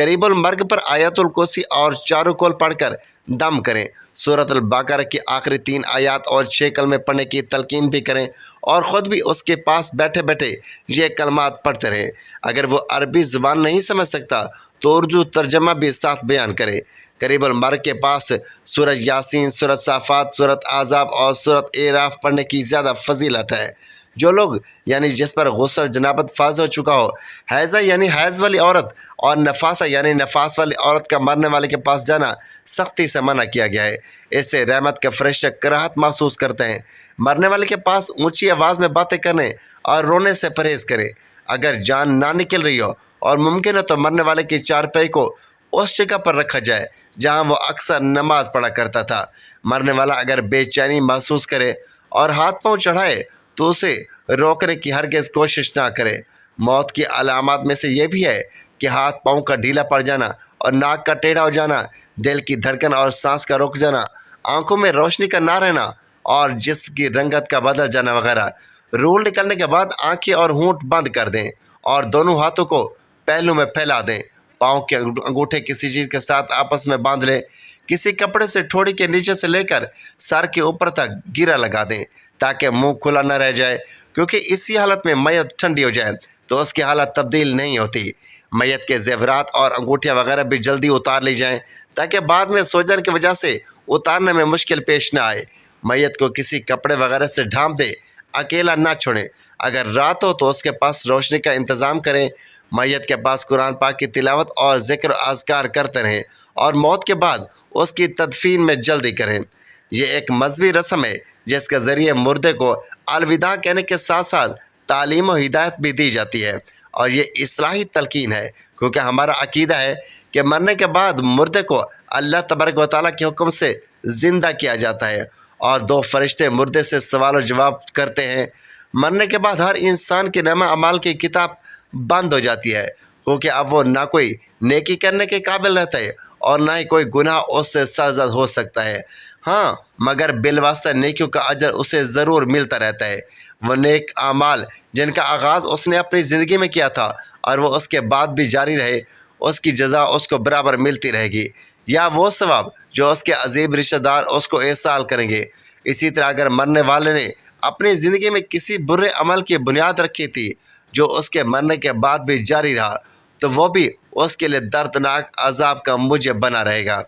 قریب المرگ پر آیت الکرسی اور چاروں کول پڑھ کر دم کریں۔ سورۃ البقرہ کی آخری 3 آیات اور 6 کلمے پڑھنے کی تلقین بھی کریں اور خود بھی اس کے پاس بیٹھے بیٹھے یہ کلمات پڑھتے رہیں۔ اگر وہ عربی زبان نہیں سمجھ سکتا تو اردو ترجمہ بھی ساتھ بیان کرے۔ قریب المرگ کے پاس سورۃ یاسین، سورۃ صافات، سورۃ احزاب اور سورۃ اعراف پڑھنے کی زیادہ فضیلت ہے۔ جو لوگ یعنی جس پر غسل جنابت فاض ہو چکا ہو، حیضہ یعنی حیض والی عورت اور نفاسہ یعنی نفاس والی عورت کا مرنے والے کے پاس جانا سختی سے منع کیا گیا ہے۔ اس سے رحمت کے فرشتے کراہت محسوس کرتے ہیں۔ مرنے والے کے پاس اونچی آواز میں باتیں کرنے اور رونے سے پرہیز کرے۔ اگر جان نہ نکل رہی ہو اور ممکن ہے تو مرنے والے کی چارپائی کو اس جگہ پر رکھا جائے جہاں وہ اکثر نماز پڑھا کرتا تھا۔ مرنے والا اگر بے چینی محسوس کرے اور ہاتھ پاؤں چڑھائے تو اسے روکنے کی ہرگز کوشش نہ کرے۔ موت کی علامات میں سے یہ بھی ہے کہ ہاتھ پاؤں کا ڈھیلا پڑ جانا اور ناک کا ٹیڑھا ہو جانا، دل کی دھڑکن اور سانس کا رک جانا، آنکھوں میں روشنی کا نہ رہنا اور جسم کی رنگت کا بدل جانا وغیرہ۔ روح نکلنے کے بعد آنکھیں اور ہونٹ بند کر دیں اور دونوں ہاتھوں کو پہلو میں پھیلا دیں۔ پاؤں کے انگوٹھے کسی چیز کے ساتھ آپس میں باندھ لیں۔ کسی کپڑے سے ٹھوڑی کے نیچے سے لے کر سر کے اوپر تک گرہ لگا دیں تاکہ منہ کھلا نہ رہ جائے، کیونکہ اسی حالت میں میت ٹھنڈی ہو جائے تو اس کی حالت تبدیل نہیں ہوتی۔ میت کے زیورات اور انگوٹھیاں وغیرہ بھی جلدی اتار لی جائیں تاکہ بعد میں سوجن کی وجہ سے اتارنے میں مشکل پیش نہ آئے۔ میت کو کسی کپڑے وغیرہ سے ڈھانپ دیں، اکیلا نہ چھوڑیں۔ اگر رات ہو تو اس کے پاس روشنی کا انتظام کریں۔ میت کے پاس قرآن پاک کی تلاوت اور ذکر و اذکار کرتے رہیں اور موت کے بعد اس کی تدفین میں جلدی کریں۔ یہ ایک مذہبی رسم ہے جس کے ذریعے مردے کو الوداع کہنے کے ساتھ ساتھ تعلیم و ہدایت بھی دی جاتی ہے، اور یہ اصلاحی تلقین ہے کیونکہ ہمارا عقیدہ ہے کہ مرنے کے بعد مردے کو اللہ تبارک و تعالیٰ کے حکم سے زندہ کیا جاتا ہے اور 2 فرشتے مردے سے سوال و جواب کرتے ہیں۔ مرنے کے بعد ہر انسان کے نامہ اعمال کی کتاب بند ہو جاتی ہے کیونکہ اب وہ نہ کوئی نیکی کرنے کے قابل رہتا ہے اور نہ ہی کوئی گناہ اس سے سرزد ہو سکتا ہے۔ ہاں، مگر بالواسطہ نیکیوں کا اجر اسے ضرور ملتا رہتا ہے۔ وہ نیک اعمال جن کا آغاز اس نے اپنی زندگی میں کیا تھا اور وہ اس کے بعد بھی جاری رہے، اس کی جزا اس کو برابر ملتی رہے گی، یا وہ ثواب جو اس کے عظیم رشتہ دار اس کو احسال کریں گے۔ اسی طرح اگر مرنے والے نے اپنی زندگی میں کسی برے عمل کی بنیاد رکھی تھی جو اس کے مرنے کے بعد بھی جاری رہا تو وہ بھی اس کے لیے دردناک عذاب کا موجب بنا رہے گا۔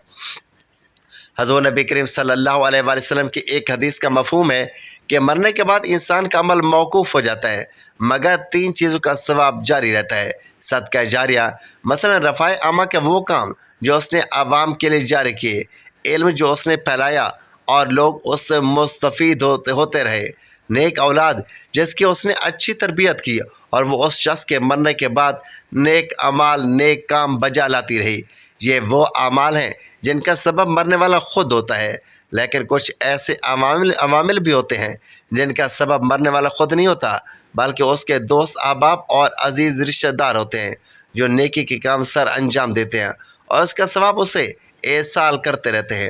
حضرت نبی کریم صلی اللہ علیہ وآلہ وسلم کی ایک حدیث کا مفہوم ہے کہ مرنے کے بعد انسان کا عمل موقوف ہو جاتا ہے مگر 3 چیزوں کا ثواب جاری رہتا ہے۔ صدقہ جاریہ، مثلا رفع عامہ کے وہ کام جو اس نے عوام کے لیے جاری کیے، علم جو اس نے پھیلایا اور لوگ اس سے مستفید ہوتے رہے، نیک اولاد جس کی اس نے اچھی تربیت کی اور وہ اس شخص کے مرنے کے بعد نیک اعمال نیک کام بجا لاتی رہی۔ یہ وہ اعمال ہیں جن کا سبب مرنے والا خود ہوتا ہے، لیکن کچھ ایسے عوامل بھی ہوتے ہیں جن کا سبب مرنے والا خود نہیں ہوتا بلکہ اس کے دوست، احباب اور عزیز رشتہ دار ہوتے ہیں جو نیکی کے کام سر انجام دیتے ہیں اور اس کا ثواب اسے احسال کرتے رہتے ہیں۔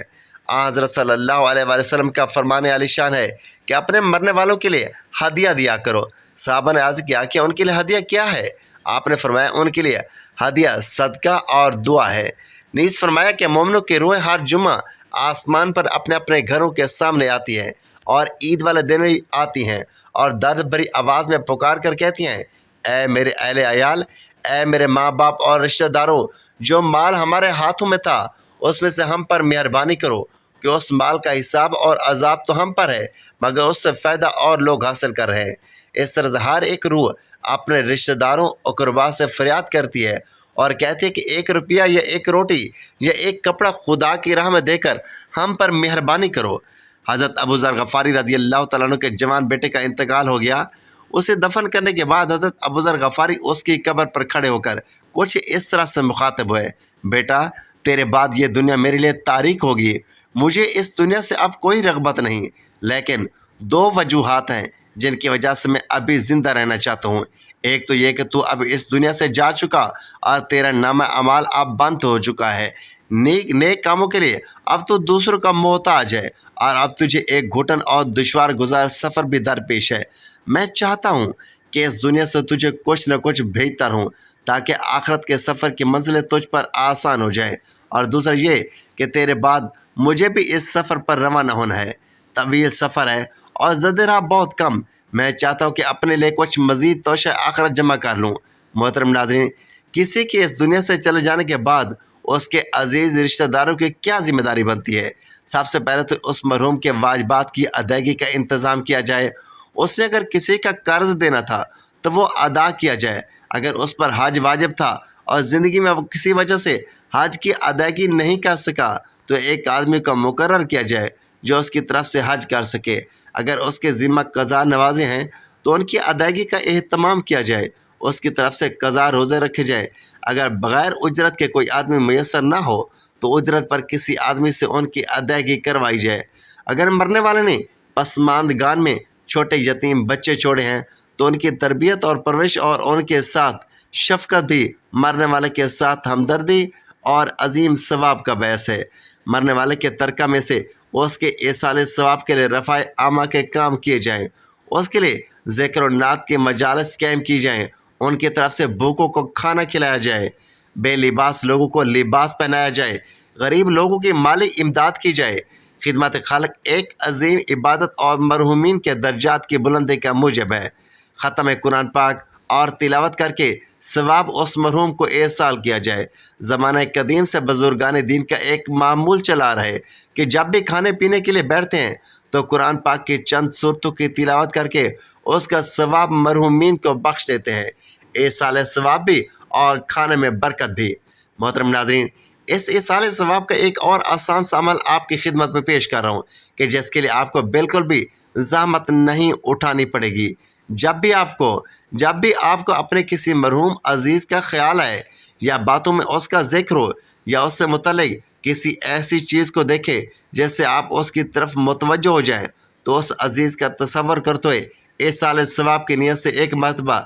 حضرت صلی اللہ علیہ وآلہ وسلم کا فرمان عالی شان ہے کہ اپنے مرنے والوں کے لیے ہدیہ دیا کرو۔ صحابہ نے عرض کیا کہ ان کے لیے ہدیہ کیا ہے؟ آپ نے فرمایا ان کے لیے ہدیہ صدقہ اور دعا ہے۔ نیز فرمایا کہ مومنوں کی روحیں ہر جمعہ آسمان پر اپنے اپنے گھروں کے سامنے آتی ہیں اور عید والے دن بھی آتی ہیں اور درد بھری آواز میں پکار کر کہتی ہیں، اے میرے اہل عیال، اے میرے ماں باپ اور رشتہ داروں، جو مال ہمارے ہاتھوں میں تھا اس میں سے ہم پر مہربانی کرو کہ اس مال کا حساب اور عذاب تو ہم پر ہے مگر اس سے فائدہ اور لوگ حاصل کر رہے ہیں۔ اس طرح ہر ایک روح اپنے رشتہ داروں اقربا سے فریاد کرتی ہے اور کہتی ہے کہ 1 روپیہ یا 1 روٹی یا 1 کپڑا خدا کی راہ میں دے کر ہم پر مہربانی کرو۔ حضرت ابو ذر غفاری رضی اللہ تعالیٰ عنہ کے جوان بیٹے کا انتقال ہو گیا۔ اسے دفن کرنے کے بعد حضرت ابو ذر غفاری اس کی قبر پر کھڑے ہو کر کچھ اس طرح سے مخاطب ہوئے، بیٹا تیرے بعد یہ دنیا میرے لیے تاریک ہوگی، مجھے اس دنیا سے اب کوئی رغبت نہیں، لیکن 2 وجوہات ہیں جن کی وجہ سے میں ابھی زندہ رہنا چاہتا ہوں۔ ایک تو یہ کہ تو اب اس دنیا سے جا چکا اور تیرا نامہ اعمال اب بند ہو چکا ہے، نیک کاموں کے لیے اب تو دوسروں کا محتاج ہے اور اب تجھے ایک گھٹن اور دشوار گزار سفر بھی درپیش ہے۔ میں چاہتا ہوں کہ اس دنیا سے تجھے کچھ نہ کچھ بھیجتا رہوں تاکہ آخرت کے سفر کی منزلیں تجھ پر آسان ہو جائے، اور دوسرا یہ کہ تیرے بعد مجھے بھی اس سفر پر روانہ ہونا ہے۔ طویل سفر ہے اور زد راہ بہت کم، میں چاہتا ہوں کہ اپنے لیے کچھ مزید توشہ آخرت جمع کر لوں۔ محترم ناظرین، کسی کے اس دنیا سے چلے جانے کے بعد اس کے عزیز رشتہ داروں کی کیا ذمہ داری بنتی ہے؟ سب سے پہلے تو اس مرحوم کے واجبات کی ادائیگی کا انتظام کیا جائے۔ اس نے اگر کسی کا قرض دینا تھا تو وہ ادا کیا جائے۔ اگر اس پر حج واجب تھا اور زندگی میں وہ کسی وجہ سے حج کی ادائیگی نہیں کر سکا تو ایک آدمی کو مقرر کیا جائے جو اس کی طرف سے حج کر سکے۔ اگر اس کے ذمہ قضا نوازے ہیں تو ان کی ادائیگی کا اہتمام کیا جائے، اس کی طرف سے قضا روزے رکھے جائے۔ اگر بغیر اجرت کے کوئی آدمی میسر نہ ہو تو اجرت پر کسی آدمی سے ان کی ادائیگی کروائی جائے۔ اگر مرنے والے نے پسماندگان میں چھوٹے یتیم بچے چھوڑے ہیں تو ان کی تربیت اور پرورش اور ان کے ساتھ شفقت بھی مرنے والے کے ساتھ ہمدردی اور عظیم ثواب کا باعث ہے۔ مرنے والے کے ترکہ میں سے اس کے ایصال ثواب کے لیے رفع عامہ کے کام کیے جائیں، اس کے لیے ذکر و نعت کے مجالس قائم کی جائیں، ان کی طرف سے بھوکوں کو کھانا کھلایا جائے، بے لباس لوگوں کو لباس پہنایا جائے، غریب لوگوں کی مالی امداد کی جائے۔ خدمت خلق ایک عظیم عبادت اور مرحومین کے درجات کی بلندی کا موجب ہے۔ ختم قرآن پاک اور تلاوت کر کے ثواب اس مرحوم کو ایصال کیا جائے۔ زمانہ قدیم سے بزرگان دین کا ایک معمول چلا رہا ہے کہ جب بھی کھانے پینے کے لیے بیٹھتے ہیں تو قرآن پاک کی چند صورتوں کی تلاوت کر کے اس کا ثواب مرحومین کو بخش دیتے ہیں، ایصال ثواب بھی اور کھانے میں برکت بھی۔ محترم ناظرین، اس ایصال ثواب کا ایک اور آسان سا عمل آپ کی خدمت میں پیش کر رہا ہوں کہ جس کے لیے آپ کو بالکل بھی زحمت نہیں اٹھانی پڑے گی۔ جب بھی آپ کو اپنے کسی مرحوم عزیز کا خیال آئے یا باتوں میں اس کا ذکر ہو یا اس سے متعلق کسی ایسی چیز کو دیکھے جس سے آپ اس کی طرف متوجہ ہو جائیں تو اس عزیز کا تصور کرتے ہوئے ایصال ثواب کی نیت سے ایک مرتبہ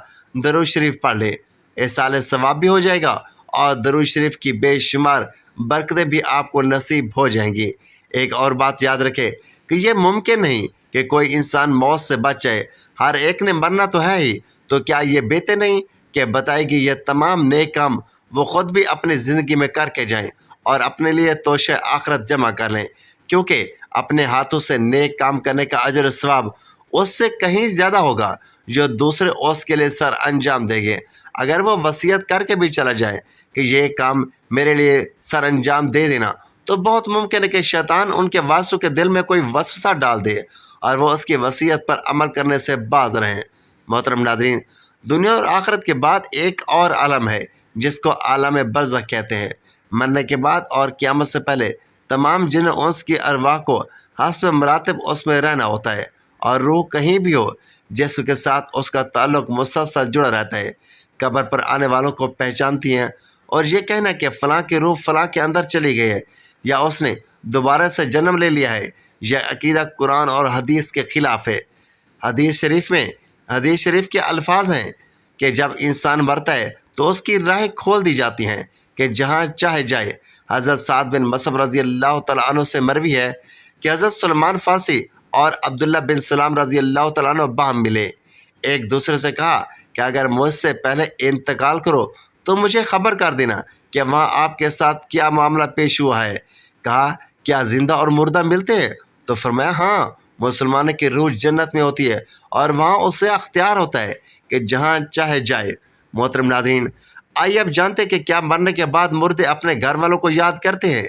درود شریف پڑھ لے۔ ایصال ثواب بھی ہو جائے گا اور درود شریف کی بے شمار برکتیں بھی آپ کو نصیب ہو جائیں گی۔ ایک اور بات یاد رکھے کہ یہ ممکن نہیں کہ کوئی انسان موت سے بچ جائے، ہر ایک نے مرنا تو ہے ہی، تو کیا یہ بہتر نہیں کہ بتائے گی یہ تمام نیک کام وہ خود بھی اپنی زندگی میں کر کے جائیں اور اپنے لیے توشہ آخرت جمع کر لیں، کیونکہ اپنے ہاتھوں سے نیک کام کرنے کا اجر و ثواب اس سے کہیں زیادہ ہوگا جو دوسرے اس کے لیے سر انجام دیں گے۔ اگر وہ وصیت کر کے بھی چلا جائے کہ یہ کام میرے لیے سر انجام دے دینا تو بہت ممکن ہے کہ شیطان ان کے وارثوں کے دل میں کوئی وسوسہ ڈال دے اور وہ اس کی وصیت پر عمل کرنے سے باز رہیں۔ محترم ناظرین، دنیا اور آخرت کے بعد ایک اور عالم ہے جس کو عالم برزخ کہتے ہیں۔ مرنے کے بعد اور قیامت سے پہلے تمام جن و انس کی ارواح کو حسب مراتب اس میں رہنا ہوتا ہے، اور روح کہیں بھی ہو جسم کے ساتھ اس کا تعلق مسلسل جڑا رہتا ہے۔ قبر پر آنے والوں کو پہچانتی ہیں، اور یہ کہنا کہ فلاں کی روح فلاں کے اندر چلی گئی ہے یا اس نے دوبارہ سے جنم لے لیا ہے، یہ عقیدہ قرآن اور حدیث کے خلاف ہے۔ حدیث شریف کے الفاظ ہیں کہ جب انسان مرتا ہے تو اس کی راہیں کھول دی جاتی ہیں کہ جہاں چاہے جائے۔ حضرت سعد بن مصعب رضی اللہ تعالیٰ عنہ سے مروی ہے کہ حضرت سلمان فارسی اور عبداللہ بن سلام رضی اللہ تعالیٰ عنہ باہم ملے، ایک دوسرے سے کہا کہ اگر مجھ سے پہلے انتقال کرو تو مجھے خبر کر دینا کہ وہاں آپ کے ساتھ کیا معاملہ پیش ہوا ہے۔ کہا کیا زندہ اور مردہ ملتے ہیں؟ تو فرمایا ہاں، مسلمان کی روح جنت میں ہوتی ہے اور وہاں اسے اختیار ہوتا ہے کہ جہاں چاہے جائے۔ محترم ناظرین، آئیے اب جانتے کہ کیا مرنے کے بعد مردے اپنے گھر والوں کو یاد کرتے ہیں؟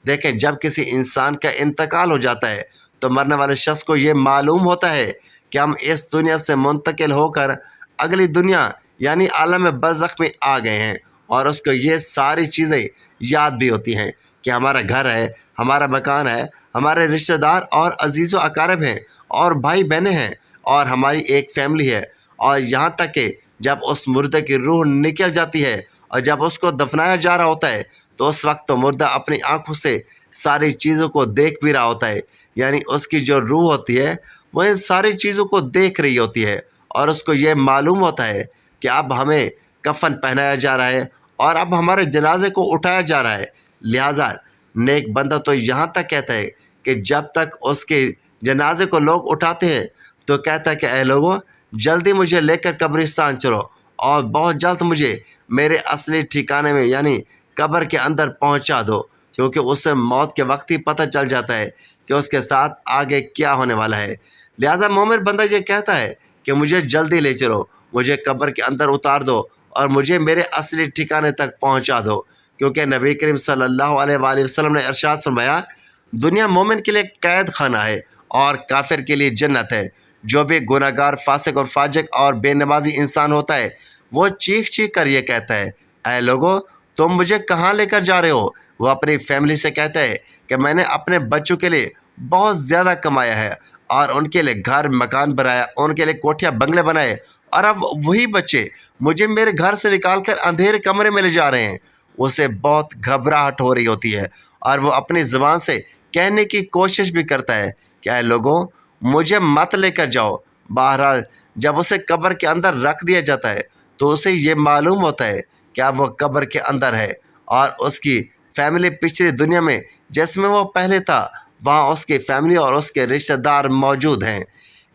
دیکھیں، جب کسی انسان کا انتقال ہو جاتا ہے تو مرنے والے شخص کو یہ معلوم ہوتا ہے کہ ہم اس دنیا سے منتقل ہو کر اگلی دنیا یعنی عالم برزخ میں آ گئے ہیں، اور اس کو یہ ساری چیزیں یاد بھی ہوتی ہیں کہ ہمارا گھر ہے، ہمارا مکان ہے، ہمارے رشتہ دار اور عزیز و اقارب ہیں اور بھائی بہنیں ہیں اور ہماری ایک فیملی ہے۔ اور یہاں تک کہ جب اس مردے کی روح نکل جاتی ہے اور جب اس کو دفنایا جا رہا ہوتا ہے تو اس وقت تو مردہ اپنی آنکھوں سے ساری چیزوں کو دیکھ بھی رہا ہوتا ہے، یعنی اس کی جو روح ہوتی ہے وہ ان ساری چیزوں کو دیکھ رہی ہوتی ہے، اور اس کو یہ معلوم ہوتا ہے کہ اب ہمیں کفن پہنایا جا رہا ہے اور اب ہمارے جنازے کو اٹھایا جا رہا ہے۔ لہٰذا نیک بندہ تو یہاں تک کہتا ہے کہ جب تک اس کے جنازے کو لوگ اٹھاتے ہیں تو کہتا ہے کہ اے لوگوں، جلدی مجھے لے کر قبرستان چلو اور بہت جلد مجھے میرے اصلی ٹھکانے میں یعنی قبر کے اندر پہنچا دو، کیونکہ اسے موت کے وقت ہی پتہ چل جاتا ہے کہ اس کے ساتھ آگے کیا ہونے والا ہے۔ لہٰذا مومن بندہ یہ کہتا ہے کہ مجھے جلدی لے چلو، مجھے قبر کے اندر اتار دو اور مجھے میرے اصلی ٹھکانے تک پہنچا دو، کیونکہ نبی کریم صلی اللہ علیہ وآلہ وسلم نے ارشاد فرمایا، دنیا مومن کے لیے قید خانہ ہے اور کافر کے لیے جنت ہے۔ جو بھی گناہ گار، فاسق اور فاجر اور بے نمازی انسان ہوتا ہے وہ چیخ چیخ کر یہ کہتا ہے، اے لوگو تم مجھے کہاں لے کر جا رہے ہو؟ وہ اپنی فیملی سے کہتا ہے کہ میں نے اپنے بچوں کے لیے بہت زیادہ کمایا ہے اور ان کے لیے گھر مکان بنایا، ان کے لیے کوٹھیاں بنگلے بنائے، اور اب وہی بچے مجھے میرے گھر سے نکال کر اندھیرے کمرے میں لے جا رہے ہیں۔ اسے بہت گھبراہٹ ہو رہی ہوتی ہے اور وہ اپنی زبان سے کہنے کی کوشش بھی کرتا ہے کہ اے لوگوں مجھے مت لے کر جاؤ۔ بہرحال جب اسے قبر کے اندر رکھ دیا جاتا ہے تو اسے یہ معلوم ہوتا ہے کہ اب وہ قبر کے اندر ہے اور اس کی فیملی پچھلی دنیا میں جس میں وہ پہلے تھا وہاں اس کی فیملی اور اس کے رشتہ دار موجود ہیں۔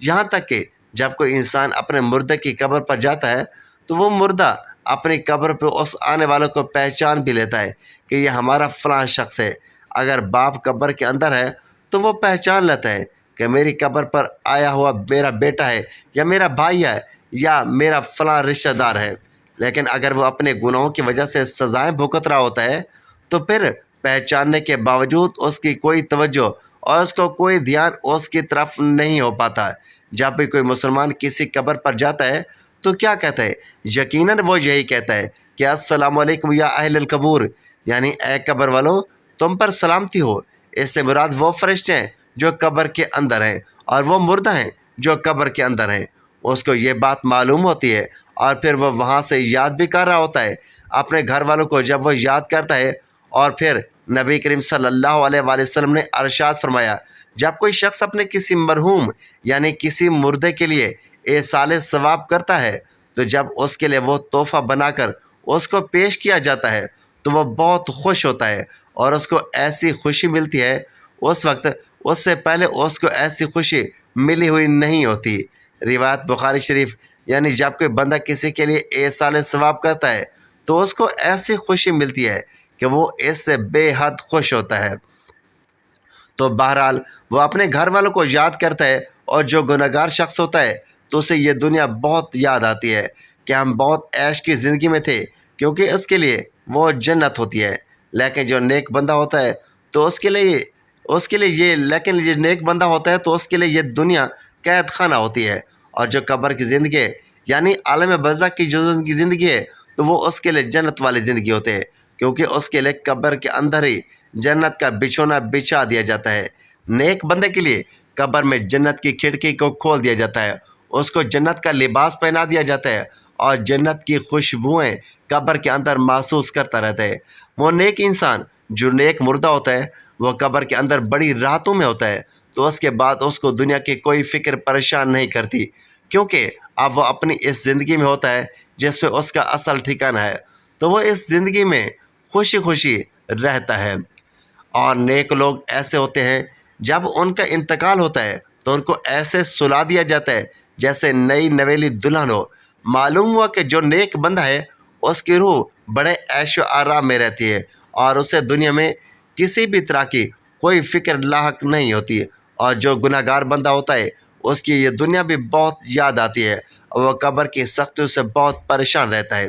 یہاں تک کہ جب کوئی انسان اپنے مردے کی قبر پر جاتا ہے تو وہ مردہ اپنی قبر پہ اس آنے والوں کو پہچان بھی لیتا ہے کہ یہ ہمارا فلاں شخص ہے۔ اگر باپ قبر کے اندر ہے تو وہ پہچان لیتا ہے کہ میری قبر پر آیا ہوا میرا بیٹا ہے یا میرا بھائی ہے یا میرا فلاں رشتہ دار ہے۔ لیکن اگر وہ اپنے گناہوں کی وجہ سے سزائیں بھگت رہا ہوتا ہے تو پھر پہچاننے کے باوجود اس کی کوئی توجہ اور اس کو کوئی دھیان اس کی طرف نہیں ہو پاتا۔ جب بھی کوئی مسلمان کسی قبر پر جاتا ہے تو کیا کہتا ہے؟ یقیناً وہ یہی کہتا ہے کہ السلام علیکم یا اہل القبور، یعنی اے قبر والو تم پر سلامتی ہو۔ اس سے مراد وہ فرشتے ہیں جو قبر کے اندر ہیں اور وہ مردہ ہیں جو قبر کے اندر ہیں۔ اس کو یہ بات معلوم ہوتی ہے اور پھر وہ وہاں سے یاد بھی کر رہا ہوتا ہے اپنے گھر والوں کو۔ جب وہ یاد کرتا ہے اور پھر نبی کریم صلی اللہ علیہ وآلہ وسلم نے ارشاد فرمایا، جب کوئی شخص اپنے کسی مرحوم یعنی کسی مردے کے لیے ایصال ثواب کرتا ہے تو جب اس کے لیے وہ تحفہ بنا کر اس کو پیش کیا جاتا ہے تو وہ بہت خوش ہوتا ہے اور اس کو ایسی خوشی ملتی ہے اس وقت اس سے پہلے اس کو ایسی خوشی ملی ہوئی نہیں ہوتی۔ روایت بخاری شریف، یعنی جب کوئی بندہ کسی کے لیے ایصال ثواب کرتا ہے تو اس کو ایسی خوشی ملتی ہے کہ وہ اس سے بے حد خوش ہوتا ہے۔ تو بہرحال وہ اپنے گھر والوں کو یاد کرتا ہے اور جو گناہ گار شخص ہوتا ہے تو اسے یہ دنیا بہت یاد آتی ہے کہ ہم بہت عیش کی زندگی میں تھے، کیونکہ اس کے لیے وہ جنت ہوتی ہے۔ لیکن جو نیک بندہ ہوتا ہے تو اس کے لیے یہ نیک بندہ ہوتا ہے تو اس کے لیے یہ دنیا قید خانہ ہوتی ہے، اور جو قبر کی زندگی ہے یعنی عالم برزخ کی جو زندگی ہے تو وہ اس کے لیے جنت والی زندگی ہوتی ہے، کیونکہ اس کے لیے قبر کے اندر ہی جنت کا بچھونا بچھا دیا جاتا ہے۔ نیک بندے کے لیے قبر میں جنت کی کھڑکی کو کھول دیا جاتا ہے، اس کو جنت کا لباس پہنا دیا جاتا ہے اور جنت کی خوشبوئیں قبر کے اندر محسوس کرتا رہتا ہے۔ وہ نیک انسان جو نیک مردہ ہوتا ہے وہ قبر کے اندر بڑی راحتوں میں ہوتا ہے، تو اس کے بعد اس کو دنیا کی کوئی فکر پریشان نہیں کرتی، کیونکہ اب وہ اپنی اس زندگی میں ہوتا ہے جس پہ اس کا اصل ٹھکانہ ہے، تو وہ اس زندگی میں خوشی خوشی رہتا ہے۔ اور نیک لوگ ایسے ہوتے ہیں جب ان کا انتقال ہوتا ہے تو ان کو ایسے سلا دیا جاتا ہے جیسے نئی نویلی دلہن ہو۔ معلوم ہوا کہ جو نیک بندہ ہے اس کی روح بڑے عیش و آرام میں رہتی ہے اور اسے دنیا میں کسی بھی طرح کی کوئی فکر لاحق نہیں ہوتی، اور جو گناہ گار بندہ ہوتا ہے اس کی یہ دنیا بھی بہت یاد آتی ہے اور وہ قبر کی سختیوں سے بہت پریشان رہتا ہے۔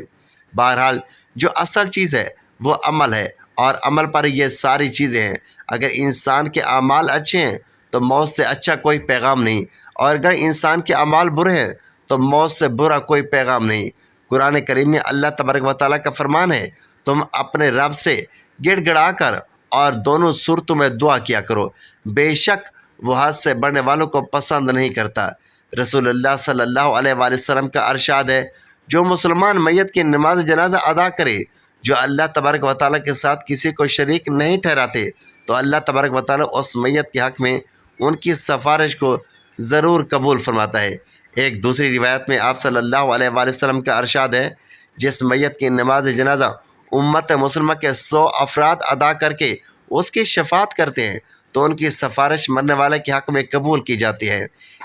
بہرحال جو اصل چیز ہے وہ عمل ہے، اور عمل پر یہ ساری چیزیں ہیں۔ اگر انسان کے اعمال اچھے ہیں تو موت سے اچھا کوئی پیغام نہیں، اور اگر انسان کے اعمال برے ہیں تو موت سے برا کوئی پیغام نہیں۔ قرآن کریم میں اللہ تبارک و تعالیٰ کا فرمان ہے، تم اپنے رب سے گڑ گڑا کر اور دونوں صورتوں میں دعا کیا کرو، بے شک وہ حد سے بڑھنے والوں کو پسند نہیں کرتا۔ رسول اللہ صلی اللہ علیہ وآلہ وسلم کا ارشاد ہے، جو مسلمان میت کی نماز جنازہ ادا کرے جو اللہ تبارک و تعالیٰ کے ساتھ کسی کو شریک نہیں ٹھہراتے تو اللہ تبارک و تعالیٰ اس میت کے حق میں ان کی سفارش کو ضرور قبول فرماتا ہے۔ ایک دوسری روایت میں آپ صلی اللہ علیہ وآلہ وسلم کا ارشاد ہے، جس میت کی نماز جنازہ امت مسلمہ کے 100 افراد ادا کر کے اس کی شفاعت کرتے ہیں تو ان کی سفارش مرنے والے کے حق میں قبول کی جاتی ہے۔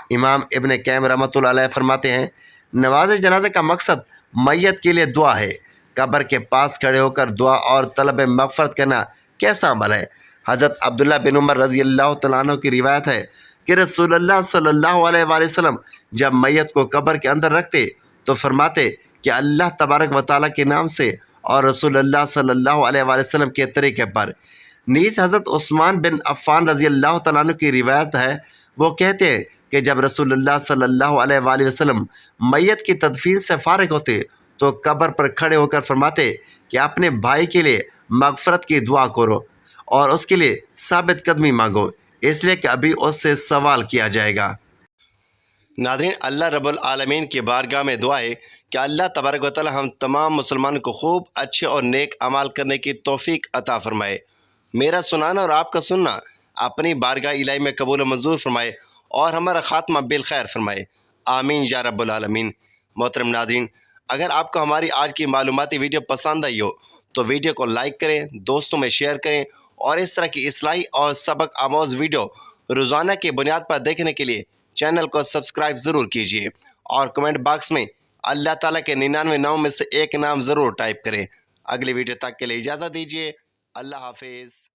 امام ابن قیم رحمۃ اللہ علیہ فرماتے ہیں، نماز جنازہ کا مقصد میت کے لیے دعا ہے۔ قبر کے پاس کھڑے ہو کر دعا اور طلب مغفرت کرنا کیسا عمل ہے؟ حضرت عبداللہ بن عمر رضی اللہ تعالیٰ عنہ کی روایت ہے کہ رسول اللہ صلی اللہ علیہ وآلہ وسلم جب میت کو قبر کے اندر رکھتے تو فرماتے کہ اللہ تبارک و تعالیٰ کے نام سے اور رسول اللہ صلی اللہ علیہ وآلہ وسلم کے طریقے پر۔ نیز حضرت عثمان بن عفان رضی اللہ تعالیٰ عنہ کی روایت ہے، وہ کہتے ہیں کہ جب رسول اللہ صلی اللہ علیہ وآلہ وسلم میت کی تدفین سے فارغ ہوتے تو قبر پر کھڑے ہو کر فرماتے کہ اپنے بھائی کے لیے مغفرت کی دعا کرو اور اس کے لیے ثابت قدمی مانگو، اس لیے کہ ابھی اس سے سوال کیا جائے گا۔ ناظرین، اللہ رب العالمین کی بارگاہ میں دعا ہے کہ اللہ تبارک و تعالی ہم تمام مسلمانوں کو خوب اچھے اور نیک اعمال کرنے کی توفیق عطا فرمائے۔ میرا سنانا اور آپ کا سننا اپنی بارگاہ الہی میں قبول و منظور فرمائے اور ہمارا خاتمہ بالخیر فرمائے، آمین یا رب العالمین۔ محترم ناظرین، اگر آپ کو ہماری آج کی معلوماتی ویڈیو پسند آئی ہو تو ویڈیو کو لائک کریں، دوستوں میں شیئر کریں اور اس طرح کی اصلاحی اور سبق آموز ویڈیو روزانہ کی بنیاد پر دیکھنے کے لیے چینل کو سبسکرائب ضرور کیجیے اور کمنٹ باکس میں اللہ تعالیٰ کے 99 نام میں سے ایک نام ضرور ٹائپ کریں۔ اگلی ویڈیو تک کے لیے اجازت دیجیے، اللہ حافظ۔